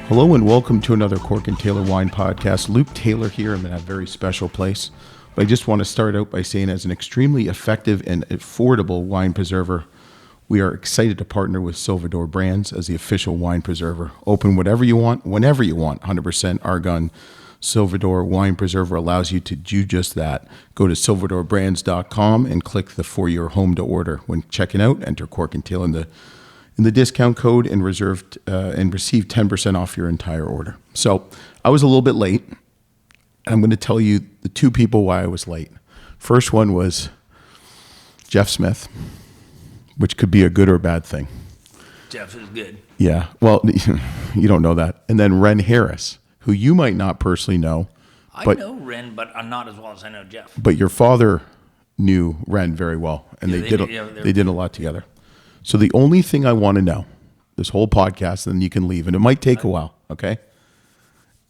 Hello and welcome to another Cork Taylor Wine Podcast. Luke Taylor here. I'm in a very special place. But I just want to start out by saying, as an extremely effective and affordable wine preserver, we are excited to partner with Silvadore Brands as the official wine preserver. Open whatever you want, whenever you want. 100% Argon Silvadore Wine Preserver allows you to do just that. Go to silvadorebrands.com and click the For Your Home to Order. When checking out, enter Cork and Taylor in the discount code and receive 10% off your entire order. So I was a little bit late. I'm going to tell you the two people why I was late. First one was Jeff Smith, which could be a good or bad thing. Jeff is good. Yeah. Well, you don't know that. And then Ren Harris, who you might not personally know. I know Ren, but not as well as I know Jeff. But your father knew Ren very well, and they did a lot together. So the only thing I want to know, this whole podcast, then you can leave, and it might take a while, okay?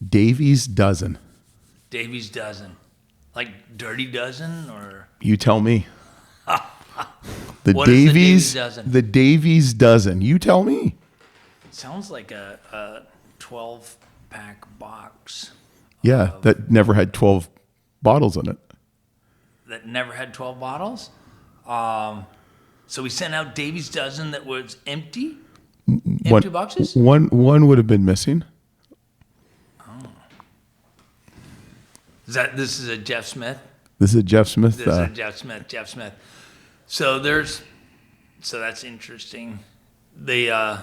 Davies dozen. Davies dozen. Like Dirty Dozen, or? You tell me. What is the Davies dozen? The Davies dozen. You tell me. It sounds like a 12-pack box. Yeah, that never had 12 bottles in it. That never had 12 bottles? So we sent out Davies dozen that was empty? Empty boxes? One would have been missing. Oh. This is a Jeff Smith? This is a Jeff Smith. This is a Jeff Smith. So that's interesting. So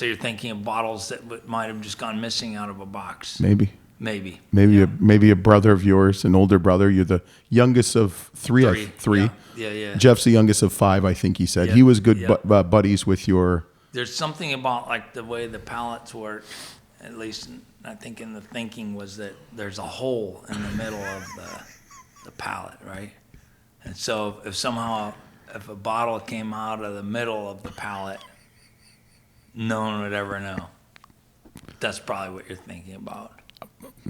you're thinking of bottles that might have just gone missing out of a box. Maybe Yeah. a brother of yours, an older brother. You're the youngest of three. Yeah. Jeff's the youngest of 5, I think he said. Yeah. He was good buddies with your... There's something about like the way the pallets work, at least I think in the thinking was that there's a hole in the middle of the pallet, right? And so if a bottle came out of the middle of the pallet, no one would ever know. That's probably what you're thinking about.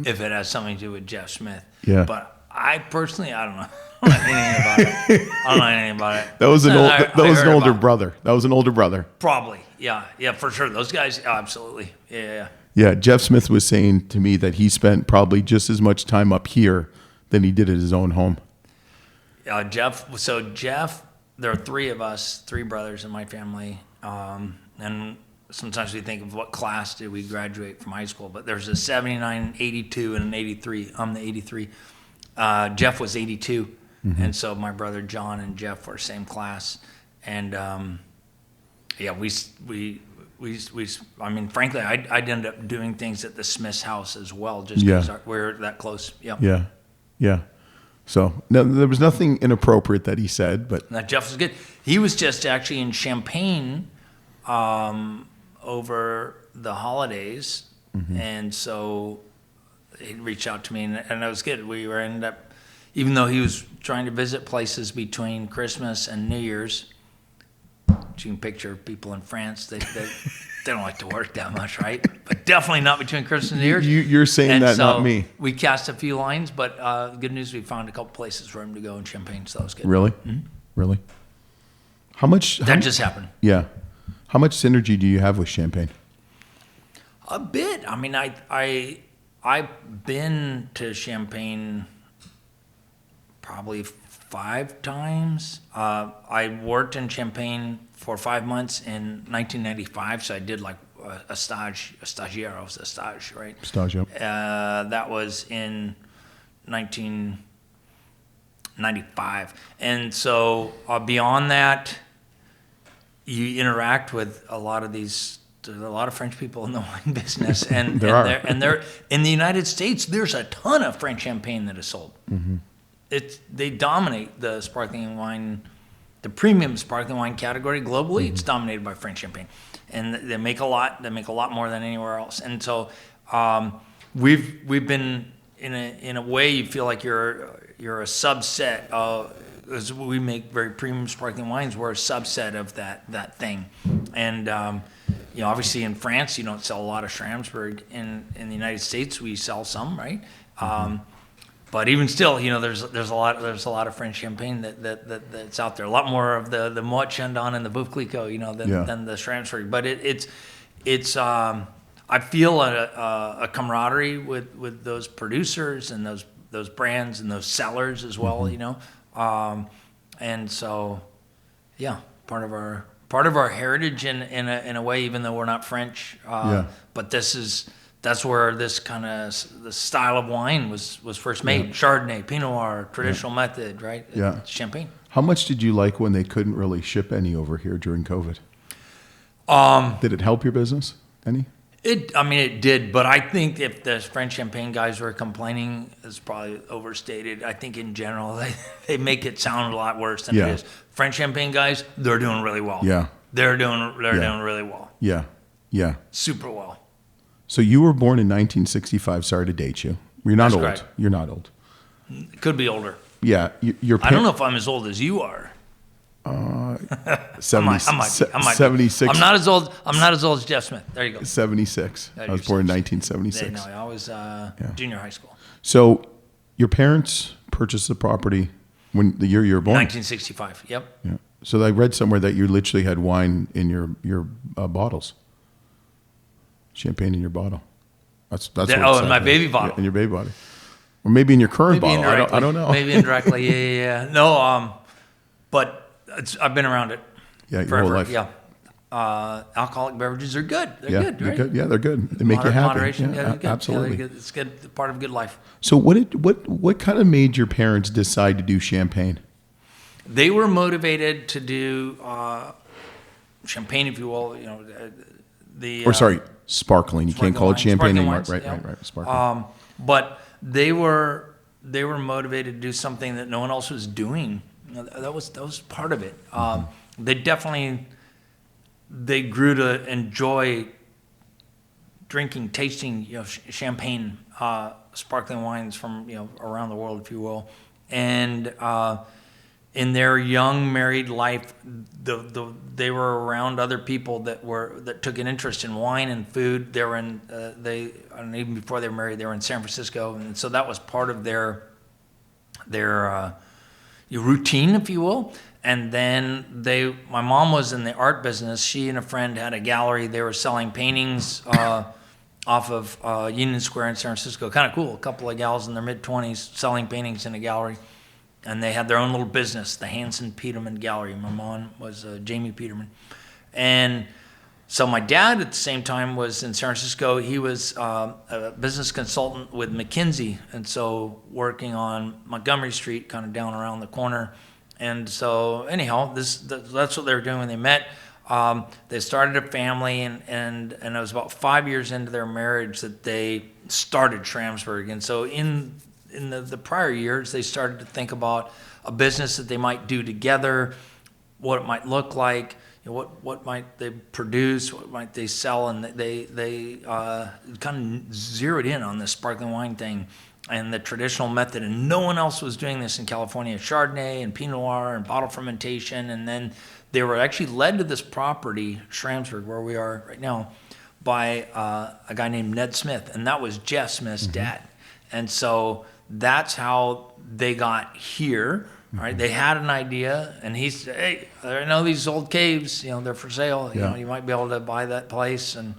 If it has something to do with Jeff Smith. Yeah. But I personally, I don't know. I don't know anything about it. That was an older brother. That was an older brother. Probably. Yeah, for sure. Those guys, yeah. Yeah, Jeff Smith was saying to me that he spent probably just as much time up here than he did at his own home. Jeff, there are 3 of us, 3 brothers in my family, and sometimes we think of what class did we graduate from high school, but there's a 79, 82, and an 83. I'm the 83. Jeff was 82, and so my brother John and Jeff were same class, and I mean, frankly, I'd end up doing things at the Smith's house as well, just because we're that close. Yeah. So no, there was nothing inappropriate that he said, but now, Jeff was good. He was just actually in Champagne over the holidays, and so he reached out to me, and that was good. We were ended up, even though he was trying to visit places between Christmas and New Year's. You can picture people in France, they don't like to work that much, right? But definitely not between Christmas and New Year's. You're saying and that, so not me. We cast a few lines, but good news, we found a couple places for him to go in Champagne, so that was good. Really? Really? That just happened. Yeah. How much synergy do you have with Champagne? A bit. I mean, I've been to Champagne probably 5 times. I worked in Champagne for 5 months in 1995, so I did like a stage, right? Stage, yep. That was in 1995. And so beyond that, you interact with a lot of French people in the wine business, and they're in the United States. There's a ton of French champagne that is sold. They dominate the sparkling wine, the premium sparkling wine category globally. It's dominated by French champagne, and they make a lot. They make a lot more than anywhere else. And so we've been in a way you feel like you're a subset of. As we make very premium sparkling wines, we're a subset of that thing, and obviously in France you don't sell a lot of Schramsberg. In the United States we sell some, right? But even still, there's a lot of French champagne that's out there. A lot more of the Moët Chandon and the Veuve Clicquot, than the Schramsberg. But it's I feel a camaraderie with those producers and those brands and those sellers as well, you know. And so, yeah, part of our heritage in a way, even though we're not French. But that's where this kind of the style of wine was first made. Yeah. Chardonnay, Pinot Noir, traditional method, right? Yeah. Champagne. How much did you like when they couldn't really ship any over here during COVID? Did it help your business any? It did, but I think if the French Champagne guys were complaining, it's probably overstated. I think in general, they make it sound a lot worse than it is. French Champagne guys, they're doing really well. Yeah. They're doing really well. Yeah. Yeah. Super well. So you were born in 1965. Sorry to date you. You're not old. Correct. You're not old. Could be older. Yeah. I don't know if I'm as old as you are. 76. I might. I'm not as old as Jeff Smith. There you go. 76. I was born in 1976. No, I was junior high school. So your parents purchased the property when the year you were born? 1965. Yep. Yeah. So I read somewhere that you literally had wine in your bottles. Champagne in your bottle. That's what in my baby bottle. Yeah, in your baby bottle. Or maybe in your current bottle. I don't know. Maybe indirectly. Yeah. No, but I've been around it your forever. whole life. Yeah. Alcoholic beverages are good. They're good, right? Good. Yeah, they're good. They make you happy. Moderation. Yeah, good. Absolutely. Yeah, it's good. Part of good life. So what kind of made your parents decide to do champagne? They were motivated to do champagne, if you will. You know, sparkling. You can't call it champagne anymore. Right. Sparkling. But they were motivated to do something that no one else was doing. That was part of it. They grew to enjoy drinking, tasting, champagne, sparkling wines from around the world, if you will, and in their young married life, they were around other people that took an interest in wine and food. They were and even before they were married, they were in San Francisco, and so that was part of their routine, if you will. And then my mom was in the art business. She and a friend had a gallery. They were selling paintings off of Union Square in San Francisco. Kind of cool. A couple of gals in their mid-20s selling paintings in a gallery. And they had their own little business, the Hanson Peterman Gallery. My mom was Jamie Peterman. And so my dad at the same time was in San Francisco. He was a business consultant with McKinsey, and so working on Montgomery Street, kind of down around the corner. And so anyhow, that's what they were doing when they met. They started a family, and it was about 5 years into their marriage that they started Schramsberg. And so in the prior years, they started to think about a business that they might do together, what it might look like, what might they produce, what might they sell, and they kind of zeroed in on this sparkling wine thing and the traditional method. And no one else was doing this in California: Chardonnay and Pinot Noir and bottle fermentation. And then they were actually led to this property, Schramsberg, where we are right now, by a guy named Ned Smith, and that was Jeff Smith's dad. And so that's how they got here. Right? They had an idea, and he said, "Hey, I know these old caves. They're for sale. You might be able to buy that place." And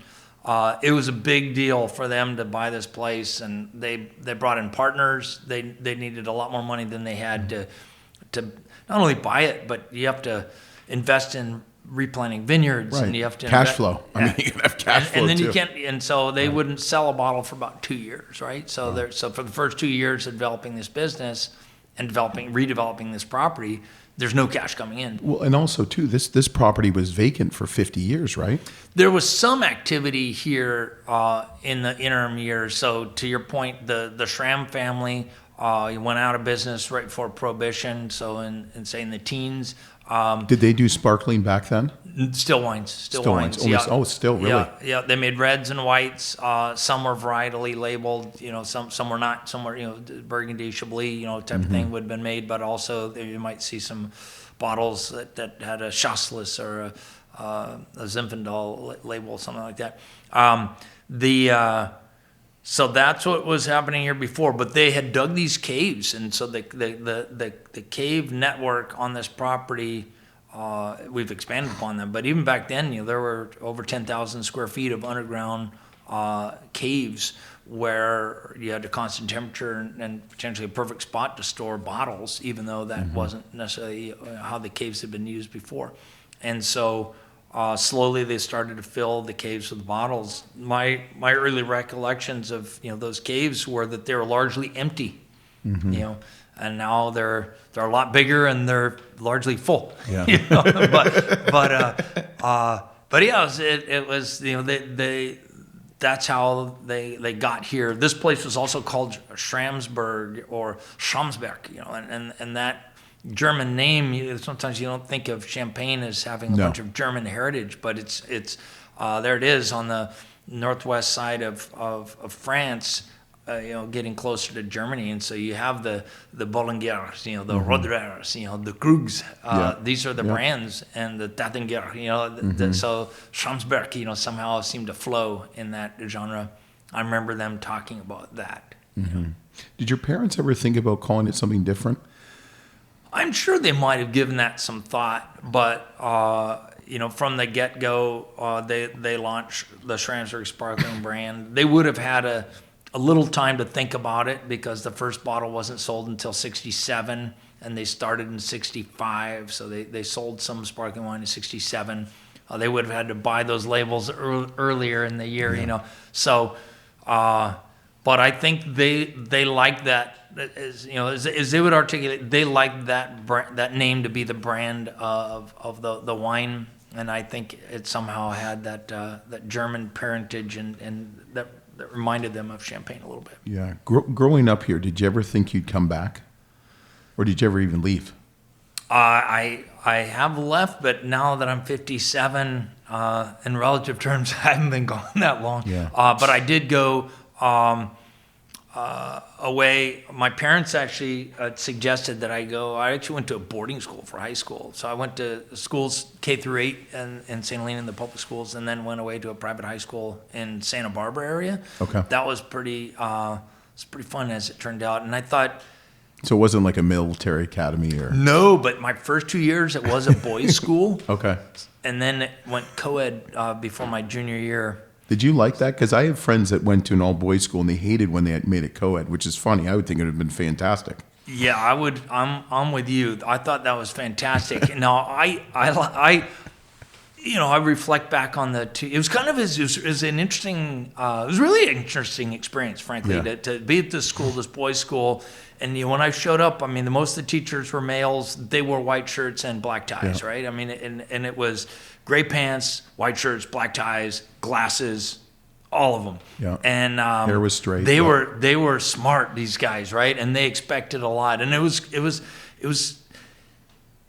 it was a big deal for them to buy this place, and they brought in partners. They needed a lot more money than they had to not only buy it, but you have to invest in replanting vineyards, and you have to cash flow. You can have cash flow, and then too. you can't. And so they wouldn't sell a bottle for about 2 years, right? So so for the first 2 years of developing this business and redeveloping this property, there's no cash coming in. Well, and also too, this property was vacant for 50 years, right? There was some activity here in the interim years. So to your point, the Schram family went out of business right before Prohibition. So in the teens. Did they do sparkling back then? Still wines. Still wines. Oh, still, really? Yeah. They made reds and whites. Some were varietally labeled. Some were not. Some were, Burgundy, Chablis, type of thing would have been made. But also, you might see some bottles that had a Chasselas or a Zinfandel label, something like that. So that's what was happening here before. But they had dug these caves, and so the cave network on this property. We've expanded upon them, but even back then, there were over 10,000 square feet of underground caves where you had a constant temperature and potentially a perfect spot to store bottles, even though that wasn't necessarily how the caves had been used before. And so slowly they started to fill the caves with bottles. My early recollections of those caves were that they were largely empty, and now they're a lot bigger and they're largely full. Yeah. But yeah, it was they that's how they got here. This place was also called Schramsberg or Schramsberg, and that German name, sometimes you don't think of Champagne as having a bunch of German heritage, but it's there it is on the northwest side of France, getting closer to Germany. And so you have the Bollingers, the Rodrers, the Krugs, these are the brands, and the Tattinger, so Schramsberg, somehow seemed to flow in that genre. I remember them talking about that. Did your parents ever think about calling it something different? I'm sure they might have given that some thought, but from the get-go, they launched the Schramsberg sparkling brand. They would have had a little time to think about it because the first bottle wasn't sold until 1967, and they started in 1965, so they sold some sparkling wine in 1967. They would have had to buy those labels earlier in the year, So, but I think they like that. As they would articulate, they like that name to be the brand of the wine, and I think it somehow had that German parentage and that reminded them of Champagne a little bit. Yeah. Growing up here, did you ever think you'd come back, or did you ever even leave? I have left, but now that I'm 57, in relative terms, I haven't been gone that long. Yeah. But I did go away. My parents actually suggested that I go. I actually went to a boarding school for high school. So I went to schools K through 8 in St. Helena in the public schools, and then went away to a private high school in Santa Barbara area. Okay. That was pretty fun as it turned out. And I thought, so it wasn't like a military academy or? No, but my first 2 years it was a boys' school. Okay. And then it went co-ed before my junior year. Did you like that? Because I have friends that went to an all-boys school and they hated when they had made it co-ed, which is funny. I would think it would have been fantastic. Yeah, I would. I'm with you. I thought that was fantastic. Now I reflect back on the two. It was kind of it was an interesting. It was really an interesting experience, frankly, to be at this school, this boys' school. And when I showed up, I mean, most of the teachers were males. They wore white shirts and black ties, right? I mean, and it was gray pants, white shirts, black ties, glasses, all of them. Yeah. And hair was straight. They were smart, these guys, right? And they expected a lot. And it was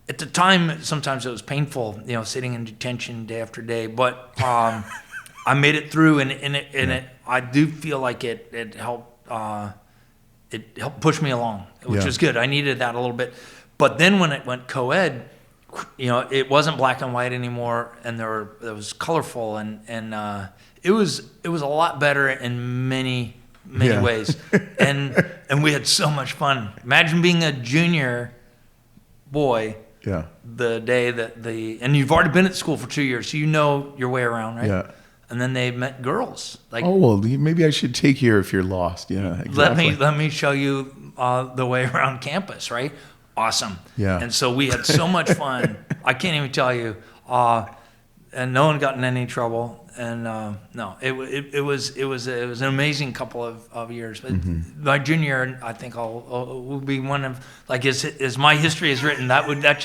at the time. Sometimes it was painful, sitting in detention day after day. But I made it through, and I do feel like it helped. It helped push me along, which was good. I needed that a little bit. But then when it went co-ed, it wasn't black and white anymore, and it was colorful, and it was a lot better in many ways. And we had so much fun. Imagine being a junior boy. Yeah. The day and you've already been at school for 2 years, so you know your way around, right? Yeah. And then they met girls. Like, oh, well, maybe I should take you if you're lost. Yeah, exactly. Let me show you the way around campus, right? Awesome. Yeah. And so we had so much fun. I can't even tell you. And no one got in any trouble. And no, it was an amazing couple of years. But my junior year, I think will be one of, like, as my history is written, that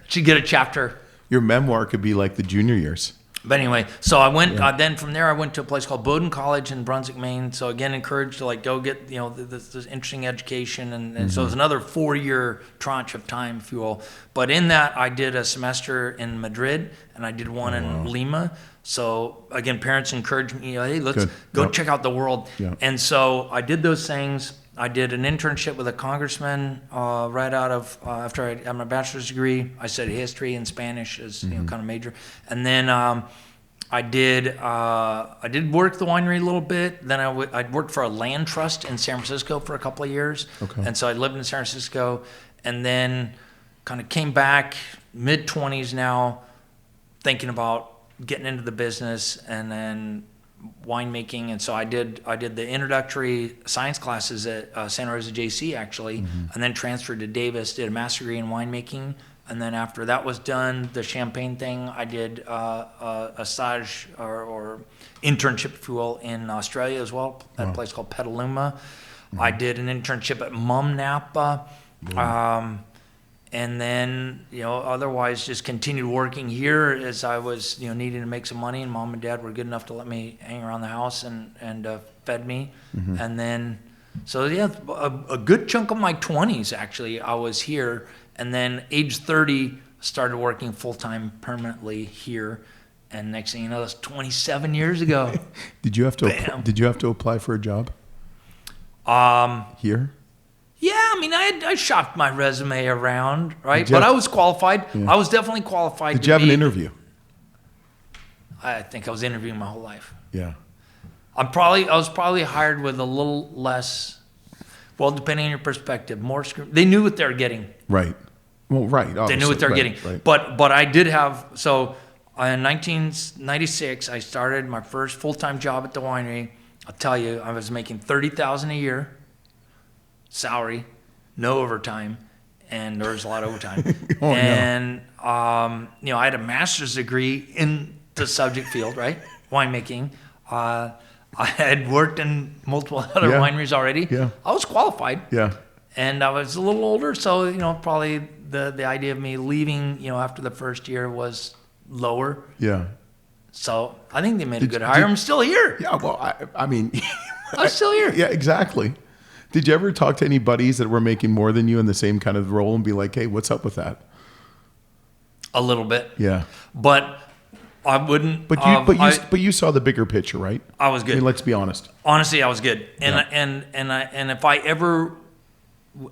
should get a chapter. Your memoir could be like the junior years. But anyway, so I went. Then from there, I went to a place called Bowdoin College in Brunswick, Maine. So again, encouraged to go get this interesting education, and so it was another 4-year tranche of time, if you will. But in that, I did a semester in Madrid, and I did one in Lima. So again, parents encouraged me, hey, let's go check out the world. Yeah. And so I did those things. I did an internship with a congressman right out of after I had my bachelor's degree. I studied history and Spanish as kind of major, and then I did work at the winery a little bit. Then I worked for a land trust in San Francisco for a couple of years, and so I lived in San Francisco, and then kind of came back mid-20s now, thinking about getting into the business, and then winemaking, and so I did the introductory science classes at Santa Rosa JC actually, and then transferred to Davis, did a master's degree in winemaking, and then after that was done, the champagne thing, I did a stage or internship, if you will, in Australia as well, at a place called Petaluma. I did an internship at Mum Napa. And then, otherwise just continued working here as I was, needing to make some money, and Mom and Dad were good enough to let me hang around the house and fed me. And then, so yeah, a good chunk of my 20s actually, I was here. And then age 30, started working full-time permanently here. And next thing you know, that's 27 years ago. Did you have to apply for a job? Here? Yeah, I mean, I shopped my resume around, right? But I was qualified. Yeah. I was definitely qualified. Did you have an interview? I think I was interviewing my whole life. Yeah. I was probably hired with a little less, well, depending on your perspective, more scrutiny. They knew what they were getting. Right. Well, right. Obviously. They knew what they were getting. Right. But I did have, so in 1996, I started my first full-time job at the winery. I'll tell you, I was making $30,000 a year. Salary, no overtime, and there was a lot of overtime. I had a master's degree in the subject field, right? Winemaking. I had worked in multiple other wineries already. Yeah. I was qualified. Yeah. And I was a little older, so probably the idea of me leaving, after the first year was lower. Yeah. So I think they made a good hire. I'm still here. Yeah. Well, I mean, I'm still here. Yeah. Exactly. Did you ever talk to any buddies that were making more than you in the same kind of role and be like, hey, what's up with that? A little bit. Yeah. But I wouldn't. But you saw the bigger picture, right? I was good. I mean, let's be honest. Honestly, I was good. And if I ever,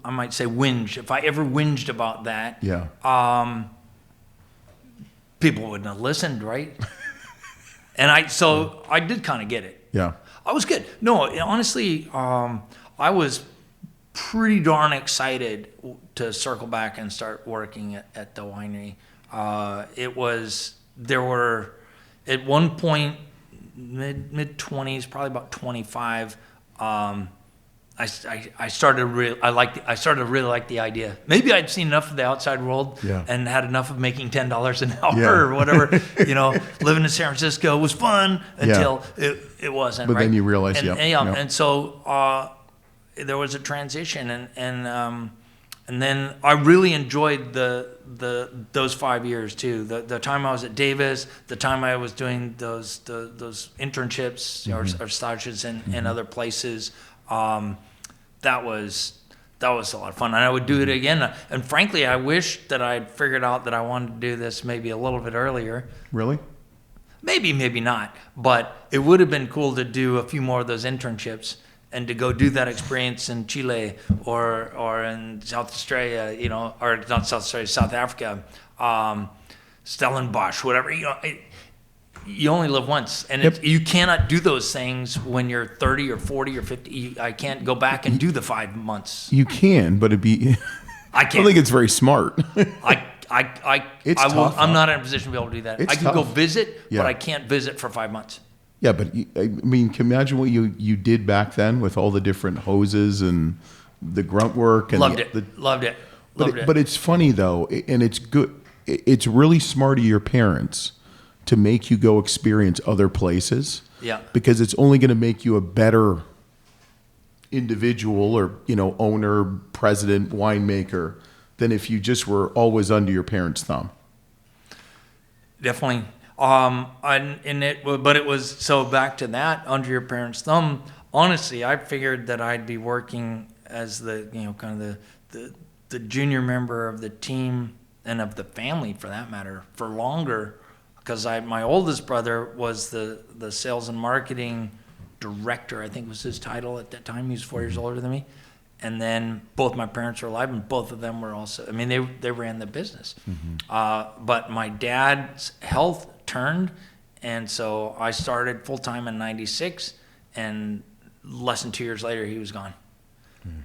I might say whinge, if I ever whinged about that, people wouldn't have listened, right? And I did kind of get it. Yeah. I was good. No, honestly, I was pretty darn excited to circle back and start working at the winery. There were, at one point, mid-20s, probably about 25, I started to really like the idea. Maybe I'd seen enough of the outside world and had enough of making $10 an hour or whatever. Living in San Francisco was fun until it wasn't. But then you realize, and so there was a transition, and then I really enjoyed those 5 years too. The time I was at Davis, the time I was doing those internships or stages in other places. That was a lot of fun, and I would do it again. And frankly, I wish that I'd figured out that I wanted to do this maybe a little bit earlier. Really? Maybe not, but it would have been cool to do a few more of those internships and to go do that experience in Chile or in South Australia, or not South Australia, South Africa, Stellenbosch, whatever. You only live once, and you cannot do those things when you're 30 or 40 or 50. I can't go back and do the 5 months. You can, but it'd be. I can't. I don't think it's very smart. I'm not in a position to be able to do that. I can go visit, but I can't visit for 5 months. Yeah, but I mean, can you imagine what you did back then with all the different hoses and the grunt work? And Loved it. But it's funny though, and it's good. It's really smart of your parents to make you go experience other places. Yeah. Because it's only going to make you a better individual or, owner, president, winemaker than if you just were always under your parents' thumb. Definitely. But it was, so back to that, under your parents' thumb, honestly, I figured that I'd be working as the, kind of the junior member of the team and of the family for that matter for longer. Because my oldest brother was the sales and marketing director, I think was his title at that time. He was 4 years older than me. And then both my parents were alive, and both of them were also, they ran the business. Mm-hmm. But my dad's health turned, and so I started full-time in 96, and less than 2 years later, he was gone. Mm.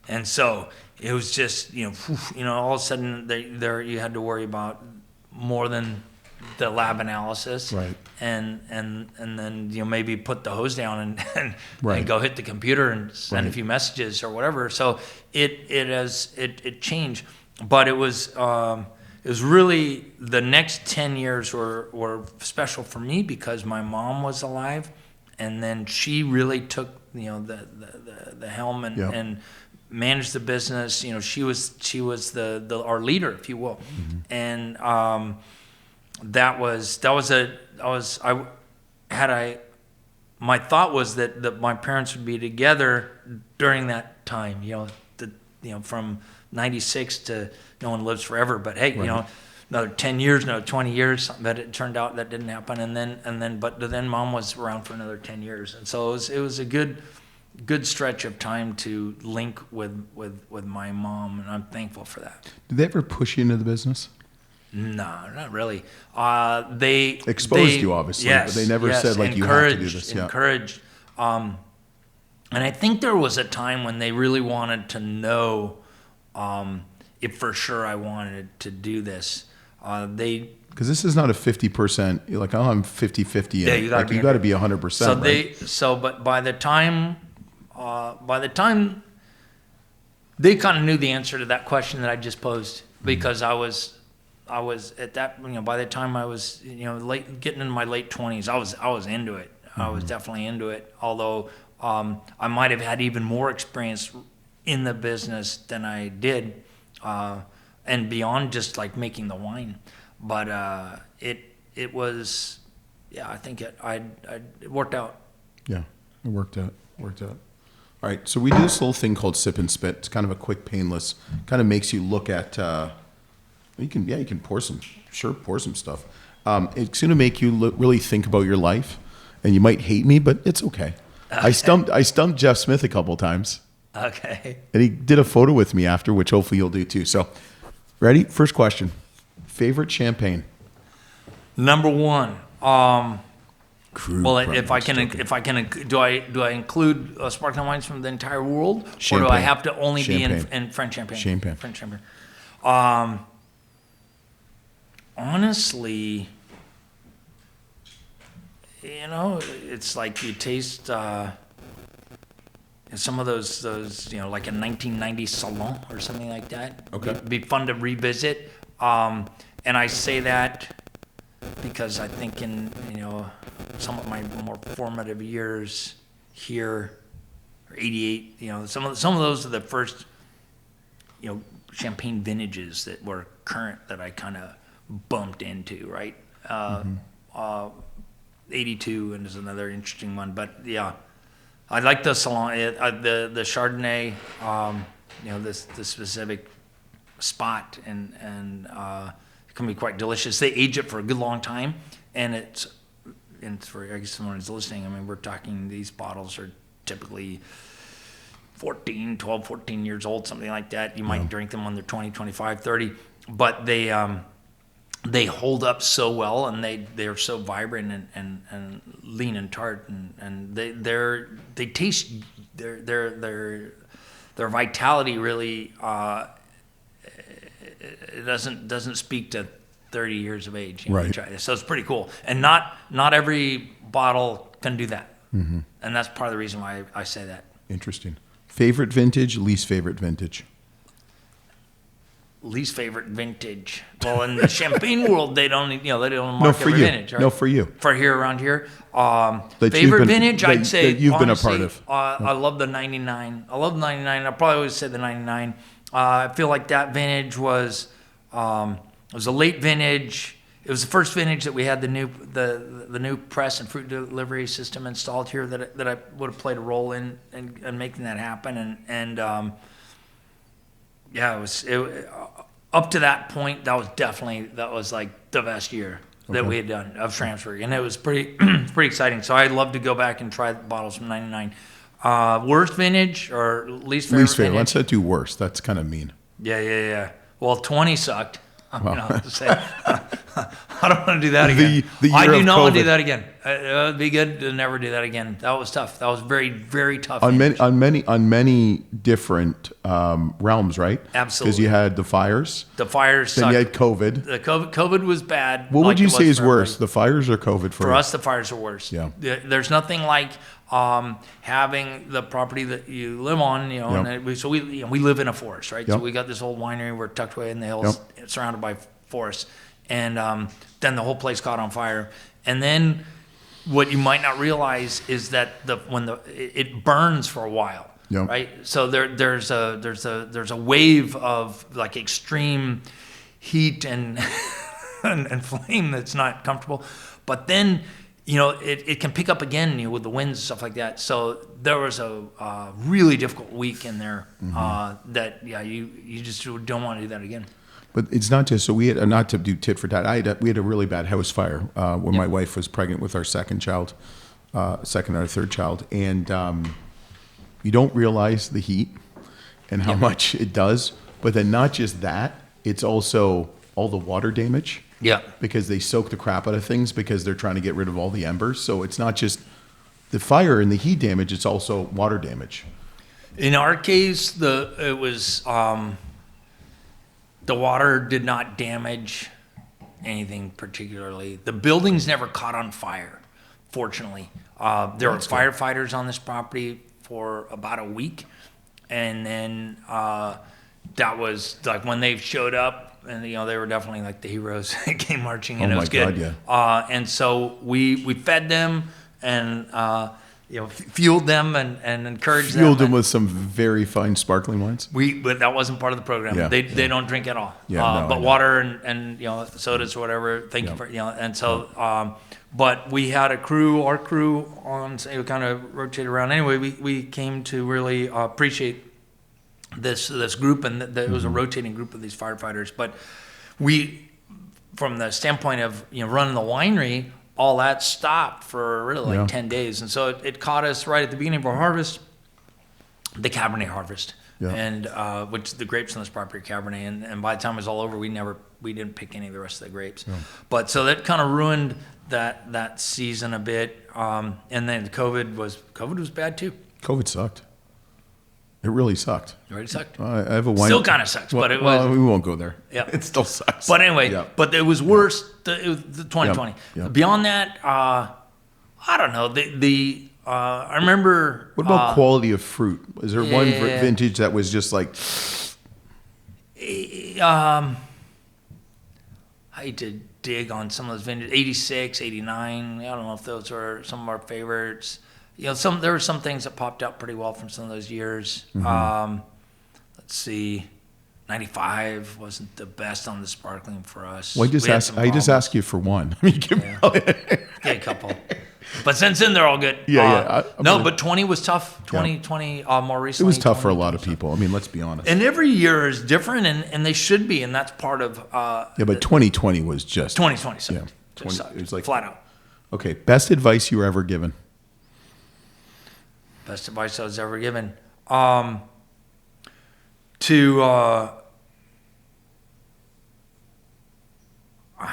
And so it was just, all of a sudden, there you had to worry about more than the lab analysis, right, and then maybe put the hose down and right, go hit the computer and send a few messages or whatever. So it changed, but it was really the next 10 years were special for me because my mom was alive, and then she really took the helm and managed the business. She was our leader, if you will, and my thought was that my parents would be together during that time, from 96 to no one lives forever, but hey, another 10 years, another 20 years, but it turned out that didn't happen. But then mom was around for another 10 years. And so it was a good stretch of time to link with my mom, and I'm thankful for that. Did they ever push you into the business? No, not really. They exposed you, obviously, but they never said like you have to do this. Encouraged. And I think there was a time when they really wanted to know if for sure I wanted to do this. Because this is not a 50%. You're like, I'm 50-50. Yeah, you got to be 100%. But by the time they kind of knew the answer to that question that I just posed, because I was at that, by the time I was, getting into my late 20s, I was into it. I was definitely into it. Although I might have had even more experience in the business than I did, and beyond just like making the wine. But it was, I think it worked out. Yeah, it worked out. All right, so we do this little thing called sip and spit. It's kind of a quick, painless, kind of makes you look at. You can pour some stuff. It's going to make you really think about your life, and you might hate me, but it's okay. I stumped Jeff Smith a couple times. Okay. And he did a photo with me after, which hopefully you'll do too. So, ready? First question: favorite champagne? Number one. Crude well, if I can, do I include sparkling wines from the entire world, champagne. Or do I have to only be in French champagne? French champagne. Honestly, it's like you taste some of those like a 1990 Salon or something like that. Okay. It'd be fun to revisit. And I say that because I think in some of my more formative years here, or 88, some of those are the first champagne vintages that were current that I kind of bumped into, right? 82 and is another interesting one, but yeah, I like the Salon, the Chardonnay, this specific spot, and it can be quite delicious. They age it for a good long time, and for, I guess someone who's listening, I mean, we're talking, these bottles are typically 12, 14 years old, something like that. You might drink them when they're 20, 25, 30, but they hold up so well, and they're so vibrant and lean and tart, and they taste, their vitality really it doesn't speak to 30 years of age. Right. So it's pretty cool, and not every bottle can do that, and that's part of the reason why I say that. Interesting. Favorite vintage, least favorite vintage? Least favorite vintage. Well, in the champagne world, they don't mark every vintage. Right? No, for you. For here, around here. Favorite vintage, I'd say, that you've honestly, been a part of. I love the 99. I love the 99. I probably always say the 99. I feel like that vintage was a late vintage. It was the first vintage that we had the new press and fruit delivery system installed here that I would have played a role in making that happen. And yeah, it was up to that point. That was like the best year that we had done of Schramsberg, and it was pretty exciting. So I'd love to go back and try the bottles from 99. Worst vintage or least favorite? Least favorite. Vintage? Let's do worst. That's kind of mean. Yeah. Well, 20 sucked. I'm gonna have to say. I don't want to do that again. The year I do of not want to COVID. do that again. It would be good to never do that again. That was tough. That was very, very tough. On many different realms, right? Absolutely. Because you had the fires. The fires Then sucked. you had COVID. The COVID was bad. What would you say is for worse, everybody. the fires or COVID for For you? us, the fires are worse. Yeah. There's nothing like having the property that you live on, you know, Yep. and we live in a forest, right? Yep. So we got this old winery. We're tucked away in the hills, surrounded by forest. And then the whole place caught on fire. And then what you might not realize is that it burns for a while, Yep. right? So there's a wave of like extreme heat and and flame that's not comfortable. But then, you know, it can pick up again, you know, with the winds and stuff like that. So there was a really difficult week in there that you just don't want to do that again. But it's not just, so we had, not to do tit for tat, we had a really bad house fire when my wife was pregnant with our second or third child. And you don't realize the heat and how much it does. But then not just that, it's also all the water damage. Yeah. Because they soak the crap out of things because they're trying to get rid of all the embers. So it's not just the fire and the heat damage, it's also water damage. In our case, the water did not damage anything particularly. The buildings never caught on fire, fortunately. There were firefighters on this property for about a week. And then that was like when they showed up, and you know, they were definitely like the heroes that came marching in. Oh it was my God, good. yeah. And so we fed them and you know, fueled them and encouraged them. Fueled them with some very fine sparkling wines. But that wasn't part of the program. Yeah, They don't drink at all. Yeah, no, I but know. water and you know, sodas or whatever. Thank you for, you know. And so, but we had our crew on, so it kind of rotated around. Anyway, we came to really appreciate this group, and it was a rotating group of these firefighters. But we, from the standpoint of, you know, running the winery, all that stopped for really like 10 days. And so it caught us right at the beginning of our harvest, the Cabernet harvest. Yeah. And which the grapes on this property are Cabernet. And by the time it was all over, we didn't pick any of the rest of the grapes. Yeah. But so that kind of ruined that season a bit. And then COVID was bad too. COVID sucked. It really sucked. It already sucked. I have a wine. Still kind of sucks, but it was. Well, we won't go there. Yeah. It still sucks. But anyway, Yeah. but it was worse. It was the 2020. Yeah. Beyond that, I don't know. I remember. What about quality of fruit? Is there one yeah. vintage that was just like? I hate to dig on some of those vintages. 86, 89. I don't know if those are some of our favorites. You know, there were some things that popped out pretty well from some of those years. Let's see. 95 wasn't the best on the sparkling for us. Well, I just ask you for one. I mean, Get a couple. But since then, they're all good. Yeah. But 20 was tough. 20 more recently. It was tough for a 20, lot of people. I mean, let's be honest. And every year is different, and they should be, and that's part of. But 2020 was just 2020 sucked. Yeah, 20 sucked. it was like flat out. Okay, best advice you were ever given. Best advice I was ever given. I don't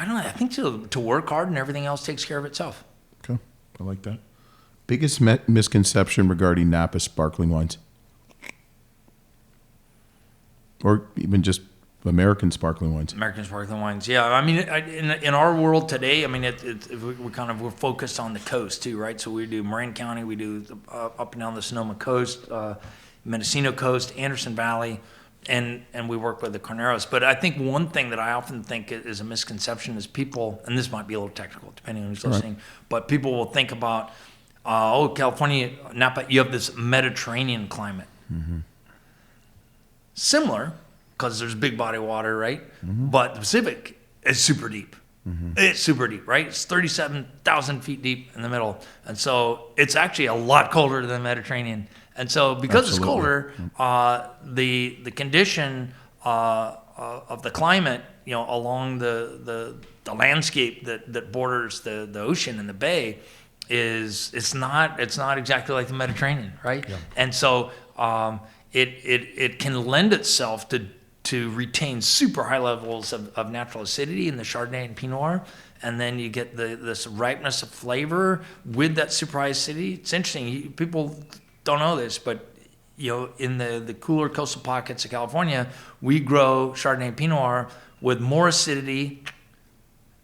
know. I think to work hard and everything else takes care of itself. Okay, I like that. Biggest misconception regarding Napa sparkling wines, or even just American sparkling wines. American sparkling wines, yeah. I mean, in our world today, I mean, we're focused on the coast too, right? So we do Marin County, we do up and down the Sonoma coast, Mendocino coast, Anderson Valley, and we work with the Carneros. But I think one thing that I often think is a misconception is people, and this might be a little technical depending on who's listening, but people will think about, California, Napa, you have this Mediterranean climate. Mm-hmm. Similar, because there's big body of water, right? Mm-hmm. But the Pacific is super deep. Mm-hmm. It's super deep, right? It's 37,000 feet deep in the middle. And so it's actually a lot colder than the Mediterranean. And so because Absolutely. it's colder, the condition of the climate, you know, along the landscape that borders the ocean and the bay it's not exactly like the Mediterranean, right? Yeah. And so it can lend itself to retain super high levels of natural acidity in the Chardonnay and Pinot Noir. And then you get this ripeness of flavor with that super high acidity. It's interesting. People don't know this, but in the cooler coastal pockets of California, we grow Chardonnay and Pinot Noir with more acidity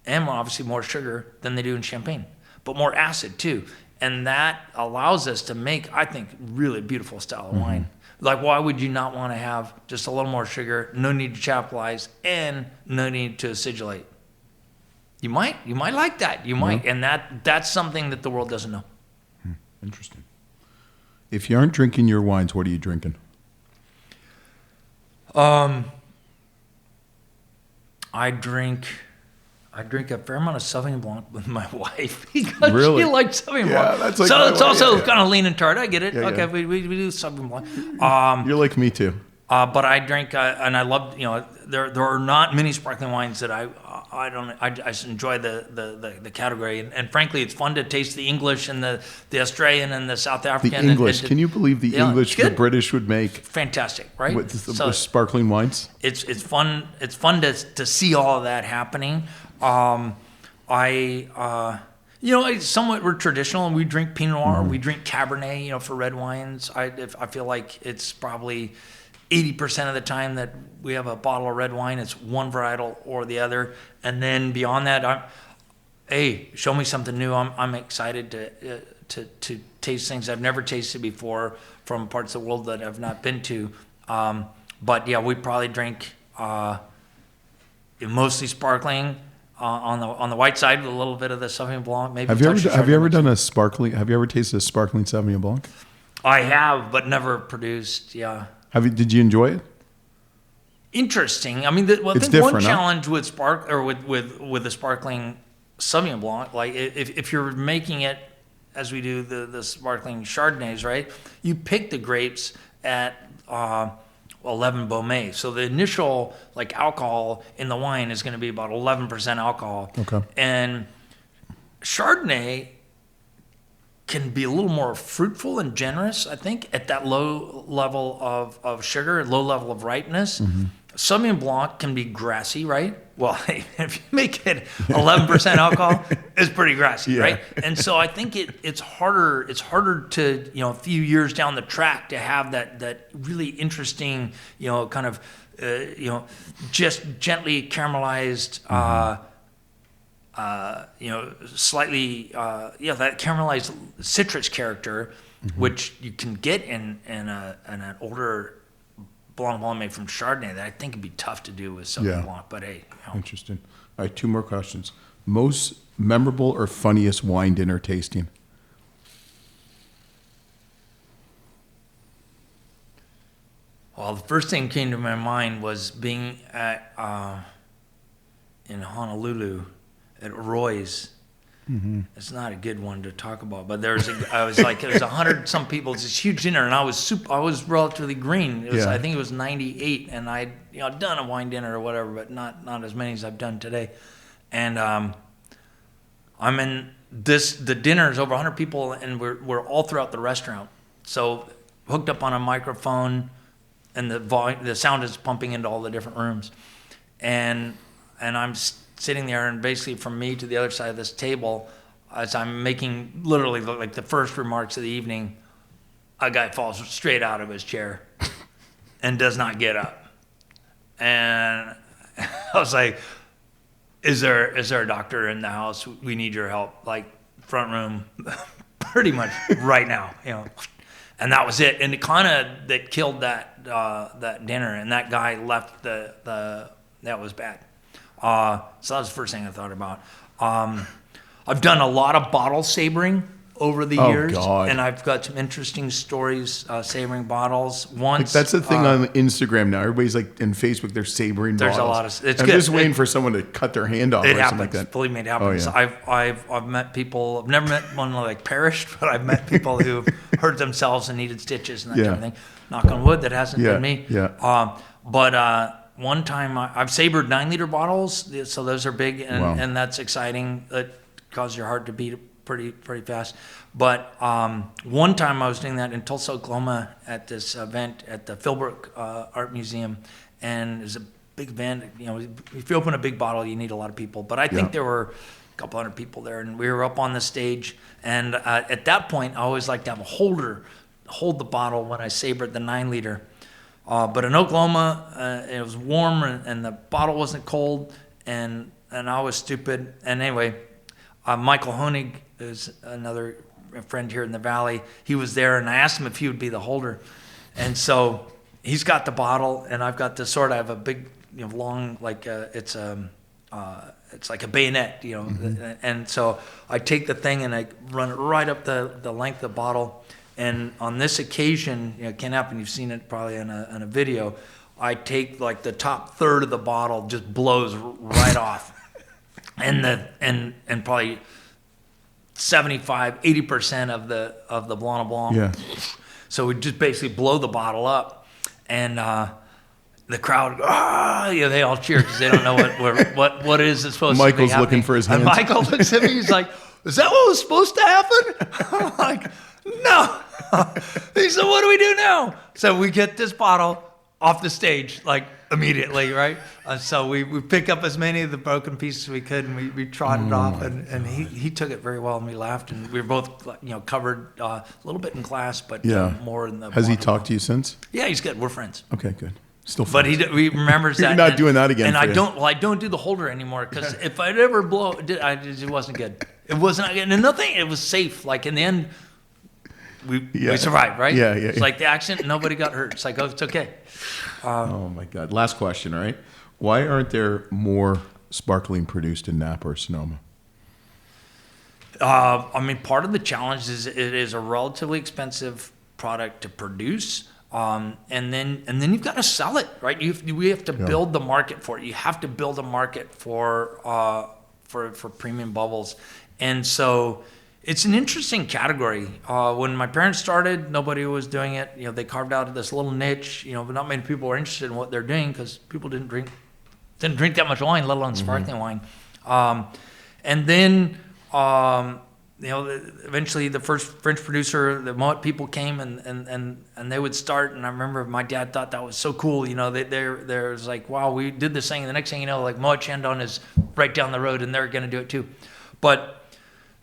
and obviously more sugar than they do in Champagne, but more acid too. And that allows us to make, I think, really beautiful style of wine. Like, why would you not want to have just a little more sugar, no need to chaptalize, and no need to acidulate? You might like that. You might, and that's something that the world doesn't know. Interesting. If you aren't drinking your wines, what are you drinking? I drink a fair amount of Sauvignon Blanc with my wife because really? She likes Sauvignon Blanc. Yeah, that's like so it's also kind of leaning toward. I get it. Yeah, okay, yeah. We do Sauvignon Blanc. You're like me too. But I drink, and I love. There are not many sparkling wines that I just enjoy the category, and frankly, it's fun to taste the English and the Australian and the South African. The English. Can you believe the English the British would make? Fantastic, right? With sparkling wines. It's fun. It's fun to see all of that happening. Somewhat we're traditional, and we drink Pinot Noir, we drink Cabernet, for red wines. I feel like it's probably 80% of the time that we have a bottle of red wine, it's one varietal or the other. And then beyond that, show me something new. I'm excited to taste things I've never tasted before from parts of the world that I've not been to. But yeah, we probably drink mostly sparkling. On the white side with a little bit of the Sauvignon Blanc, maybe. Have you ever tasted a sparkling Sauvignon Blanc? I have, but never produced. Yeah. Did you enjoy it? Interesting. I mean, I think one challenge with with the sparkling Sauvignon Blanc, like if you're making it as we do the sparkling Chardonnays, right? You pick the grapes at 11 Beaumet. So the initial alcohol in the wine is going to be about 11% alcohol. Okay. And Chardonnay can be a little more fruitful and generous, I think, at that low level of sugar, low level of ripeness. Sauvignon Blanc can be grassy, right? Well, if you make it 11% alcohol, it's pretty grassy, right? And so I think it's harder to, a few years down the track to have that really interesting, kind of, just gently caramelized, slightly, that caramelized citrus character, which you can get in an older Blanc made from Chardonnay that I think would be tough to do with Sauvignon Blanc. But hey, Interesting. All right, 2 more questions. Most memorable or funniest wine dinner tasting? Well, the first thing that came to my mind was being at in Honolulu at Roy's. It's not a good one to talk about, but there's 100 some people. It's this huge dinner, and I was relatively green. I think it was 98, and I'd done a wine dinner or whatever, but not as many as I've done today. And I'm in the dinner is over 100 people, and we're all throughout the restaurant. So hooked up on a microphone, and the sound is pumping into all the different rooms, and I'm sitting there, and basically from me to the other side of this table, as I'm making literally the first remarks of the evening, a guy falls straight out of his chair and does not get up. And I was like, is there a doctor in the house? We need your help. Front room, pretty much right now, And that was it. And it kind of that killed that dinner, and that guy left that was bad. So that was the first thing I thought about. I've done a lot of bottle sabering over the years, and I've got some interesting stories sabering bottles. Once that's the thing on Instagram now. Everybody's in Facebook, they're sabering bottles. There's a lot of. It's I'm good. just waiting for someone to cut their hand off or something like that. Believe me, it happens. Oh, yeah. I've met people. I've never met one perished, but I've met people who've hurt themselves and needed stitches and that kind of thing. Knock on wood, that hasn't been me. Yeah. But one time I've sabered 9-liter bottles, so those are big, and that's exciting. It causes your heart to beat pretty fast. But one time I was doing that in Tulsa, Oklahoma, at this event at the Philbrook Art Museum, and it's a big event. If you open a big bottle, you need a lot of people. But I think there were a couple hundred people there, and we were up on the stage. And at that point, I always like to have a holder, hold the bottle when I sabered the 9-liter. But in Oklahoma, it was warm, and the bottle wasn't cold, and I was stupid. And anyway, Michael Honig is another friend here in the Valley. He was there, and I asked him if he would be the holder. And so he's got the bottle, and I've got this sword. I have a big, long, it's like a bayonet, And so I take the thing and I run it right up the length of the bottle. And on this occasion, it can happen. You've seen it probably in a video. I take like the top third of the bottle, just blows right off, and probably 75-80% of the Blanc Blanc. Yeah. So we just basically blow the bottle up, and the crowd, they all cheer because they don't know what is it supposed to be happening. Michael's looking for his hands. And Michael looks at me. He's like, "Is that what was supposed to happen?" I'm like, "No." He said, "What do we do now?" So we get this bottle off the stage, like immediately, right? So we pick up as many of the broken pieces as we could, and we trotted off, and he took it very well, and we laughed, and we were both covered a little bit in glass, but more in the. Has he talked to you since? Yeah, he's good. We're friends. Okay, good. Still friends. But he remembers that. You're not doing that again. And I don't do the holder anymore, because if I'd ever blow, it wasn't good. It wasn't, and nothing. It was safe. Like in the end, we survived, right? Yeah. It's like the accident. Nobody got hurt. It's like, oh, it's okay. Oh my God! Last question, all right? Why aren't there more sparkling produced in Napa or Sonoma? Part of the challenge is it is a relatively expensive product to produce. And then you've got to sell it, right? We have to build the market for it. You have to build a market for premium bubbles, and so it's an interesting category. When my parents started, nobody was doing it. They carved out this little niche. But not many people were interested in what they're doing because people didn't drink that much wine, let alone sparkling wine. And then eventually the first French producer, the Moet people came and they would start. And I remember my dad thought that was so cool. There's like, wow, we did this thing. And the next thing you know, like Moet Chandon is right down the road and they're going to do it too. But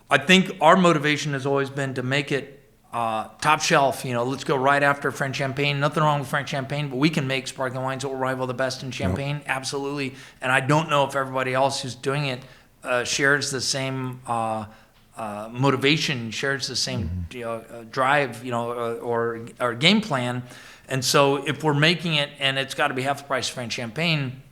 I think our motivation has always been to make it top shelf. Let's go right after French Champagne. Nothing wrong with French Champagne, but we can make sparkling wines that will rival the best in Champagne. Yep. Absolutely. And I don't know if everybody else who's doing it shares the same motivation, shares the same drive, or game plan. And so if we're making it and it's got to be half the price of French Champagne,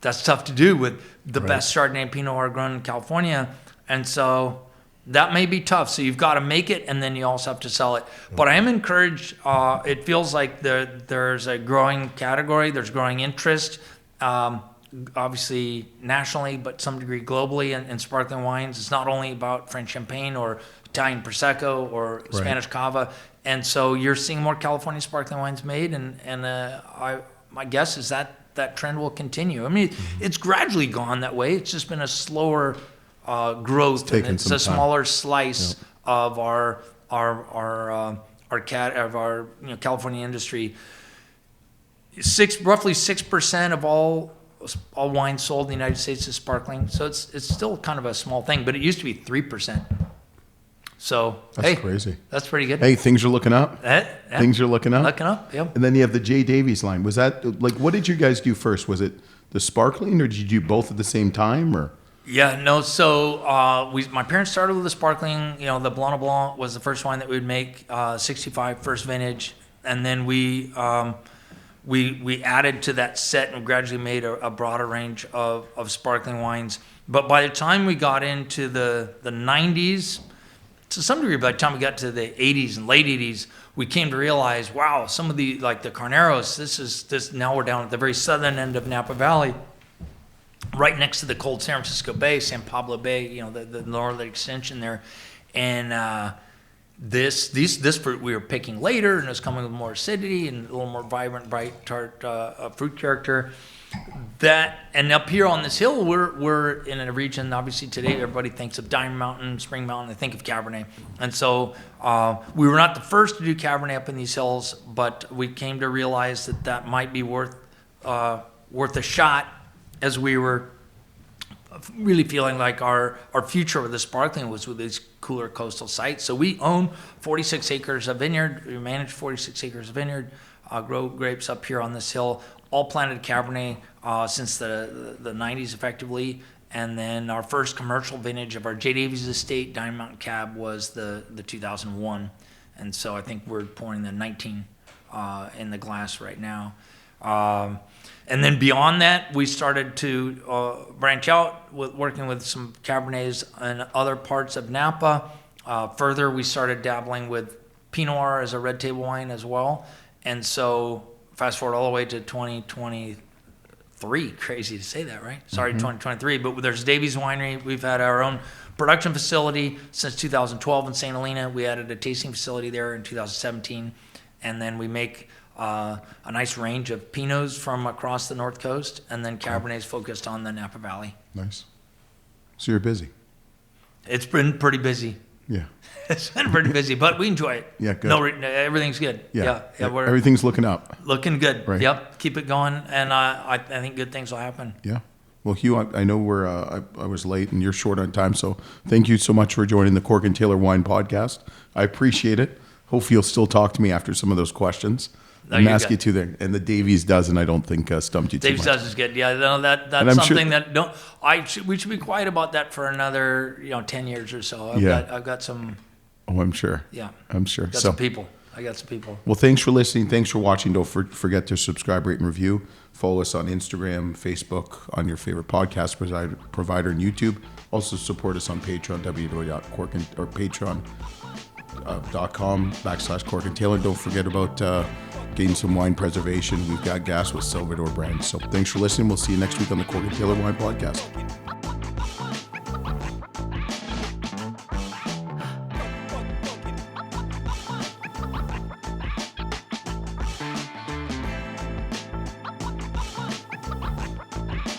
that's tough to do with the best Chardonnay and Pinot are grown in California. And so that may be tough. So you've got to make it, and then you also have to sell it. But I am encouraged. It feels like there's a growing category. There's growing interest, obviously nationally, but some degree globally in sparkling wines. It's not only about French Champagne or Italian Prosecco or Spanish Cava. And so you're seeing more California sparkling wines made, and my guess is that trend will continue. It's gradually gone that way. It's just been a slower growth, and it's a smaller slice of our California industry. Roughly 6% of all wine sold in the United States is sparkling, so it's still kind of a small thing, but it used to be 3%. So that's crazy. That's pretty good. Hey, things are looking up. Things are looking up. Looking up. Yep. And then you have the J. Davies line. Was that what did you guys do first? Was it the sparkling, or did you do both at the same time, or? Yeah, no. So my parents started with the sparkling. The Blanc Blanc was the first wine that we would make, 65 first vintage, and then we added to that set and gradually made a broader range of sparkling wines. But by the time we got into the 90s, to some degree, by the time we got to the 80s and late 80s, we came to realize, wow, some of the like the Carneros. This now we're down at the very southern end of Napa Valley, right next to the cold San Francisco Bay, San Pablo Bay, the northern extension there. And this fruit we were picking later, and it was coming with more acidity and a little more vibrant, bright, tart fruit character. And up here on this hill, we're in a region, obviously today everybody thinks of Diamond Mountain, Spring Mountain, they think of Cabernet. And so we were not the first to do Cabernet up in these hills, but we came to realize that might be worth worth a shot, as we were really feeling like our future with the sparkling was with these cooler coastal sites. So we own 46 acres of vineyard. We manage 46 acres of vineyard, grow grapes up here on this hill, all planted Cabernet since the 90s effectively. And then our first commercial vintage of our J. Davies estate, Diamond Mountain Cab, was the 2001. And so I think we're pouring the 19 in the glass right now. And then beyond that, we started to branch out with working with some Cabernets in other parts of Napa. Further, we started dabbling with Pinot Noir as a red table wine as well. And so fast forward all the way to 2023. Crazy to say that, right? Sorry, 2023. But there's Davies Winery. We've had our own production facility since 2012 in St. Helena. We added a tasting facility there in 2017. And then we make a nice range of Pinots from across the North Coast, and then Cabernets focused on the Napa Valley. Nice. So you're busy. It's been pretty busy. Yeah. It's been pretty busy, but we enjoy it. Yeah, good. No, everything's good. Yeah, everything's looking up. Looking good. Right. Yep, keep it going, and I think good things will happen. Yeah. Well, Hugh, I know I was late and you're short on time, so thank you so much for joining the Cork and Taylor Wine Podcast. I appreciate it. Hopefully you'll still talk to me after some of those questions. No, and ask you to there, and the Davies dozen I don't think stumped you too much. Davies dozen is good. Yeah, no, that's something that we should be quiet about that for another 10 years or so. I've got some. Oh, I'm sure. Yeah, I'm sure. Got some people. I got some people. Well, thanks for listening. Thanks for watching. Don't forget to subscribe, rate, and review. Follow us on Instagram, Facebook, on your favorite podcast provider, and YouTube. Also support us on Patreon, patreon.com/Cork and Taylor. Don't forget about getting some wine preservation. We've got gas with Silvadore Brands. So thanks for listening. We'll see you next week on the Cork and Taylor Wine Podcast.